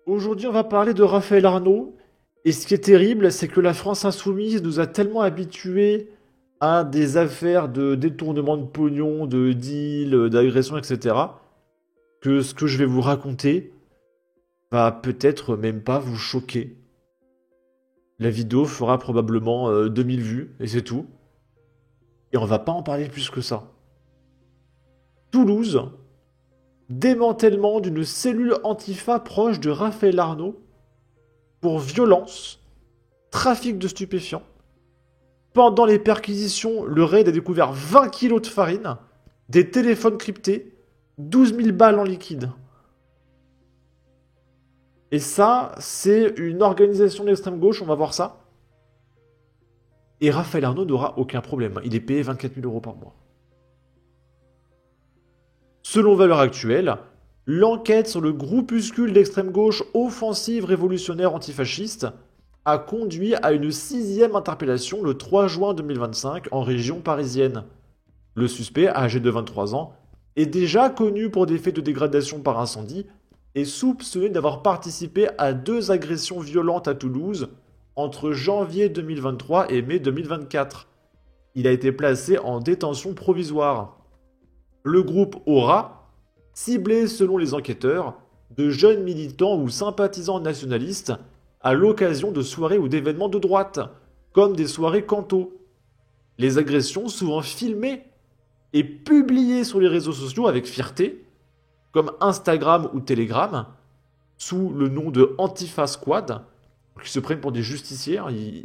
Aujourd'hui, on va parler de Raphaël Arnaud. Et ce qui est terrible, c'est que la France insoumise nous a tellement habitués à des affaires de détournement de pognon, de deals, d'agressions, etc., que ce que je vais vous raconter va peut-être même pas vous choquer. La vidéo fera probablement 2000 vues, et c'est tout. Et on va pas en parler plus que ça. Toulouse, démantèlement d'une cellule antifa proche de Raphaël Arnaud pour violence, trafic de stupéfiants. Pendant les perquisitions, le raid a découvert 20 kilos de farine, des téléphones cryptés, 12 000 balles en liquide. Et ça, c'est une organisation d'extrême gauche, on va voir ça. Et Raphaël Arnaud n'aura aucun problème, il est payé 24 000 euros par mois. Selon Valeurs Actuelles, l'enquête sur le groupuscule d'extrême gauche Offensive révolutionnaire antifasciste a conduit à une 6e interpellation le 3 juin 2025 en région parisienne. Le suspect, âgé de 23 ans, est déjà connu pour des faits de dégradation par incendie et soupçonné d'avoir participé à 2 agressions violentes à Toulouse entre janvier 2023 et mai 2024. Il a été placé en détention provisoire. Le groupe aura ciblé, selon les enquêteurs, de jeunes militants ou sympathisants nationalistes à l'occasion de soirées ou d'événements de droite, comme des soirées canto. Les agressions, souvent filmées et publiées sur les réseaux sociaux avec fierté, comme Instagram ou Telegram, sous le nom de Antifa Squad, qui se prennent pour des justiciers,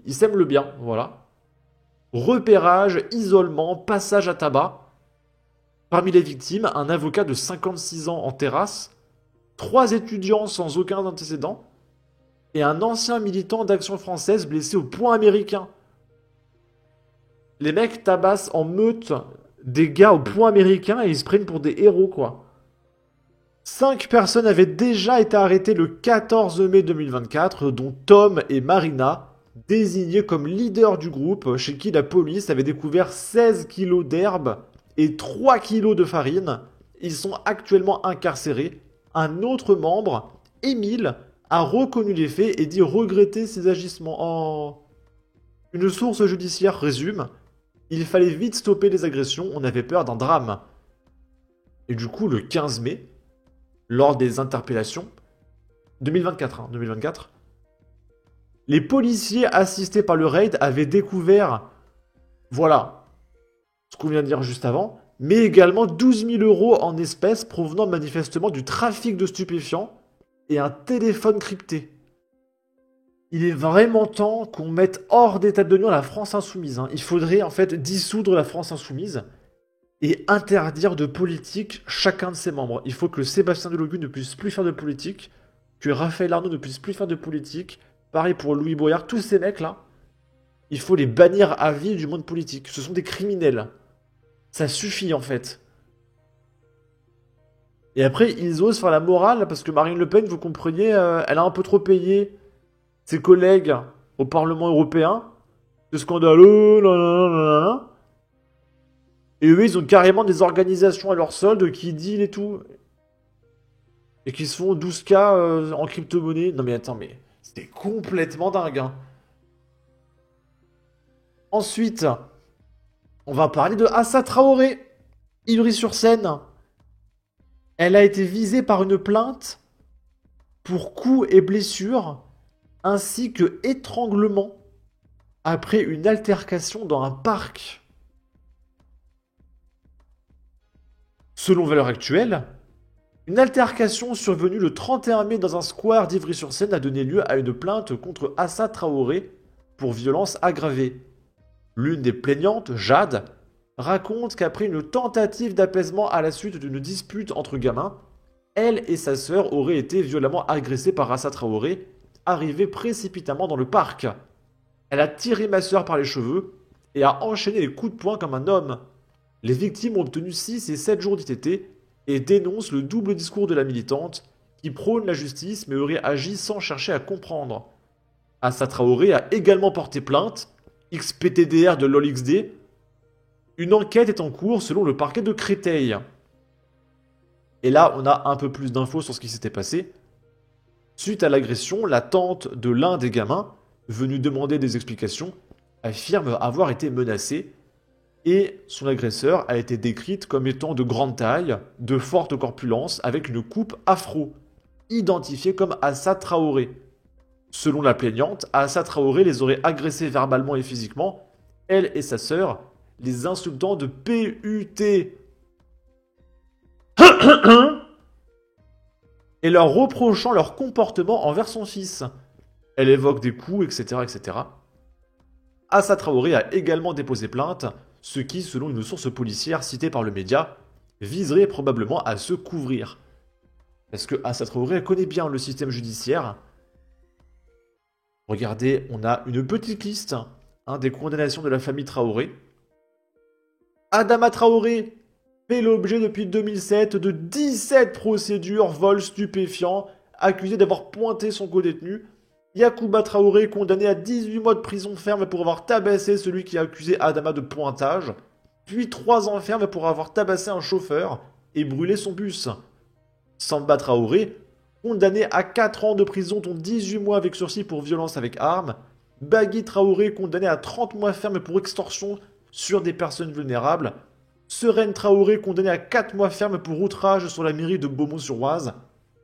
ils s'aiment le bien, voilà. Repérage, isolement, passage à tabac. Parmi les victimes, un avocat de 56 ans en terrasse, 3 étudiants sans aucun antécédent, et un ancien militant d'Action française blessé au poing américain. Les mecs tabassent en meute des gars au poing américain et ils se prennent pour des héros, quoi. 5 personnes avaient déjà été arrêtées le 14 mai 2024, dont Tom et Marina, désignés comme leaders du groupe, chez qui la police avait découvert 16 kilos d'herbe et 3 kilos de farine. Ils sont actuellement incarcérés. Un autre membre, Émile, a reconnu les faits et dit regretter ses agissements. Oh. Une source judiciaire résume: il fallait vite stopper les agressions, on avait peur d'un drame. Et du coup, le 15 mai, lors des interpellations, 2024, les policiers assistés par le raid avaient découvert, voilà, ce qu'on vient de dire juste avant, mais également 12 000 euros en espèces provenant manifestement du trafic de stupéfiants et un téléphone crypté. Il est vraiment temps qu'on mette hors d'état de nuire la France insoumise. Il faudrait en fait dissoudre la France insoumise et interdire de politique chacun de ses membres. Il faut que Sébastien Delogu ne puisse plus faire de politique, que Raphaël Arnaud ne puisse plus faire de politique, pareil pour Louis Boyard, tous ces mecs-là, il faut les bannir à vie du monde politique. Ce sont des criminels. Ça suffit en fait. Et après, ils osent faire la morale, parce que Marine Le Pen, vous compreniez, elle a un peu trop payé ses collègues au Parlement européen. C'est scandaleux, nanana. Et eux, ils ont carrément des organisations à leur solde qui deal et tout. Et qui se font 12K en crypto-monnaie. Non mais attends, mais c'est complètement dingue. Ensuite, on va parler de Assa Traoré, Ivry-sur-Seine. Elle a été visée par une plainte pour coups et blessures, ainsi que étranglement, après une altercation dans un parc. Selon Valeurs Actuelles, une altercation survenue le 31 mai dans un square d'Ivry-sur-Seine a donné lieu à une plainte contre Assa Traoré pour violence aggravée. L'une des plaignantes, Jade, raconte qu'après une tentative d'apaisement à la suite d'une dispute entre gamins, elle et sa sœur auraient été violemment agressées par Assa Traoré, arrivée précipitamment dans le parc. Elle a tiré ma sœur par les cheveux et a enchaîné les coups de poing comme un homme. Les victimes ont obtenu 6 et 7 jours d'ITT et dénoncent le double discours de la militante qui prône la justice mais aurait agi sans chercher à comprendre. Assa Traoré a également porté plainte, XPTDR de LOLXD. Une enquête est en cours selon le parquet de Créteil. Et là, on a un peu plus d'infos sur ce qui s'était passé. Suite à l'agression, la tante de l'un des gamins, venue demander des explications, affirme avoir été menacée et son agresseur a été décrite comme étant de grande taille, de forte corpulence, avec une coupe afro, identifiée comme Assa Traoré. Selon la plaignante, Assa Traoré les aurait agressés verbalement et physiquement, elle et sa sœur, les insultant de PUT. Et leur reprochant leur comportement envers son fils. Elle évoque des coups, etc. etc. Assa Traoré a également déposé plainte, ce qui, selon une source policière citée par le média, viserait probablement à se couvrir. Parce que Assa Traoré connaît bien le système judiciaire. Regardez, on a une petite liste des condamnations de la famille Traoré. Adama Traoré fait l'objet depuis 2007 de 17 procédures vol stupéfiants, accusé d'avoir pointé son codétenu. Yacouba Traoré condamné à 18 mois de prison ferme pour avoir tabassé celui qui a accusé Adama de pointage, puis 3 ans ferme pour avoir tabassé un chauffeur et brûlé son bus. Samba Traoré, condamné à 4 ans de prison dont 18 mois avec sursis pour violence avec arme. Bagui Traoré, condamné à 30 mois ferme pour extorsion sur des personnes vulnérables. Sereine Traoré, condamné à 4 mois ferme pour outrage sur la mairie de Beaumont-sur-Oise.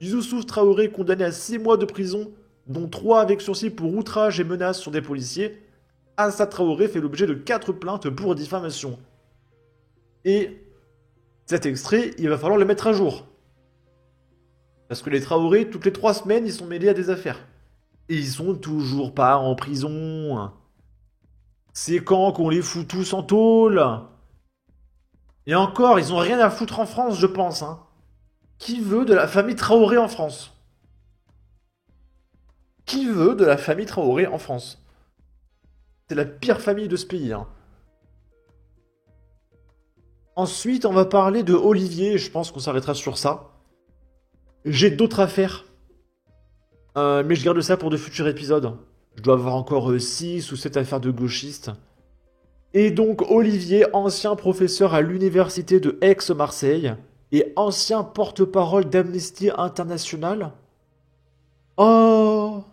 Youssouf Traoré, condamné à 6 mois de prison, dont 3 avec sursis pour outrage et menaces sur des policiers. Assa Traoré fait l'objet de 4 plaintes pour diffamation. Et cet extrait, il va falloir le mettre à jour. Parce que les Traoré, toutes les 3 semaines, ils sont mêlés à des affaires. Et ils sont toujours pas en prison. C'est quand qu'on les fout tous en tôle? Et encore, ils ont rien à foutre en France, je pense. Qui veut de la famille Traoré en France? Qui veut de la famille Traoré en France? C'est la pire famille de ce pays. Ensuite, on va parler de Olivier. Je pense qu'on s'arrêtera sur ça. J'ai d'autres affaires. Mais je garde ça pour de futurs épisodes. Je dois avoir encore 6 ou 7 affaires de gauchistes. Et donc Olivier, ancien professeur à l'université de Aix-Marseille et ancien porte-parole d'Amnesty International. Oh!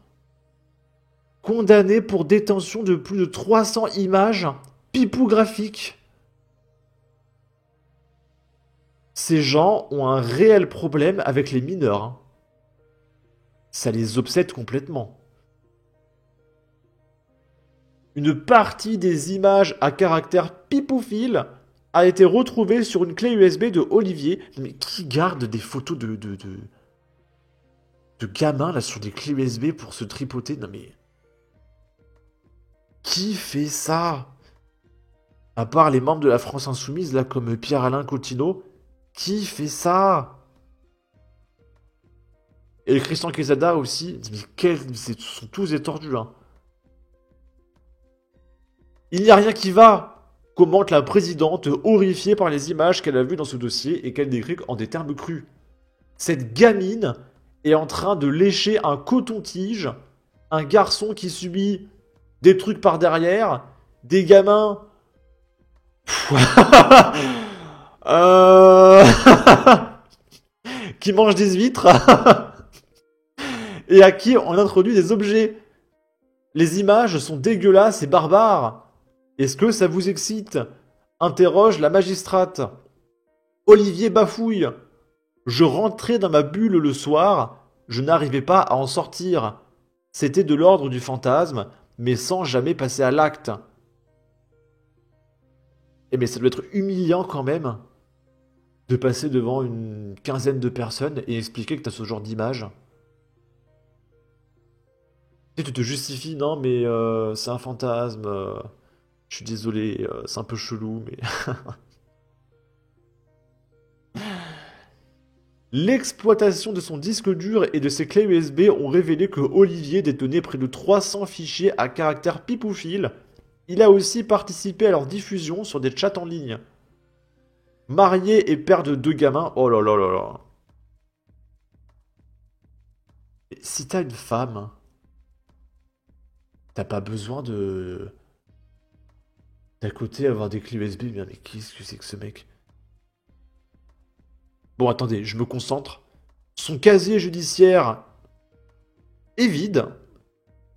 Condamné pour détention de plus de 300 images pipographiques. Ces gens ont un réel problème avec les mineurs. Ça les obsède complètement. Une partie des images à caractère pipophile a été retrouvée sur une clé USB de Olivier. Mais qui garde des photos de gamins là sur des clés USB pour se tripoter? Non mais... Qui fait ça? À part les membres de la France Insoumise là comme Pierre-Alain Coutinho, qui fait ça? Et Christian Quesada aussi. Mais ce sont tous des tordus Il n'y a rien qui va, commente la présidente, horrifiée par les images qu'elle a vues dans ce dossier et qu'elle décrit en des termes crus. Cette gamine est en train de lécher un coton-tige, un garçon qui subit des trucs par derrière, des gamins... qui mangent des huîtres et à qui on introduit des objets. Les images sont dégueulasses et barbares. Est-ce que ça vous excite? Interroge la magistrate. Olivier bafouille. Je rentrais dans ma bulle le soir, je n'arrivais pas à en sortir. C'était de l'ordre du fantasme, mais sans jamais passer à l'acte. Eh mais ça doit être humiliant quand même de passer devant une quinzaine de personnes et expliquer que t'as ce genre d'image. Tu te justifies, non mais c'est un fantasme, je suis désolé, c'est un peu chelou, mais... L'exploitation de son disque dur et de ses clés USB ont révélé que Olivier détenait près de 300 fichiers à caractère pipophile. Il a aussi participé à leur diffusion sur des chats en ligne. Marié et père de 2 gamins, oh là là là là. Si t'as une femme, t'as pas besoin de... D'à côté avoir des clés USB, mais qu'est-ce que c'est que ce mec? Bon, attendez, je me concentre. Son casier judiciaire est vide,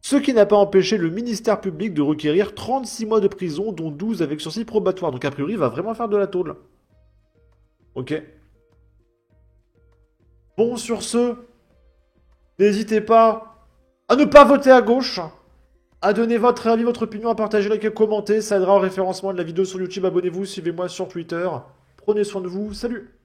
ce qui n'a pas empêché le ministère public de requérir 36 mois de prison, dont 12 avec sursis probatoire. Donc a priori, il va vraiment faire de la tôle. Ok. Bon, sur ce, n'hésitez pas à ne pas voter à gauche, à donner votre avis, votre opinion, à partager, liker, commenter. Ça aidera au référencement de la vidéo sur YouTube. Abonnez-vous, suivez-moi sur Twitter. Prenez soin de vous. Salut!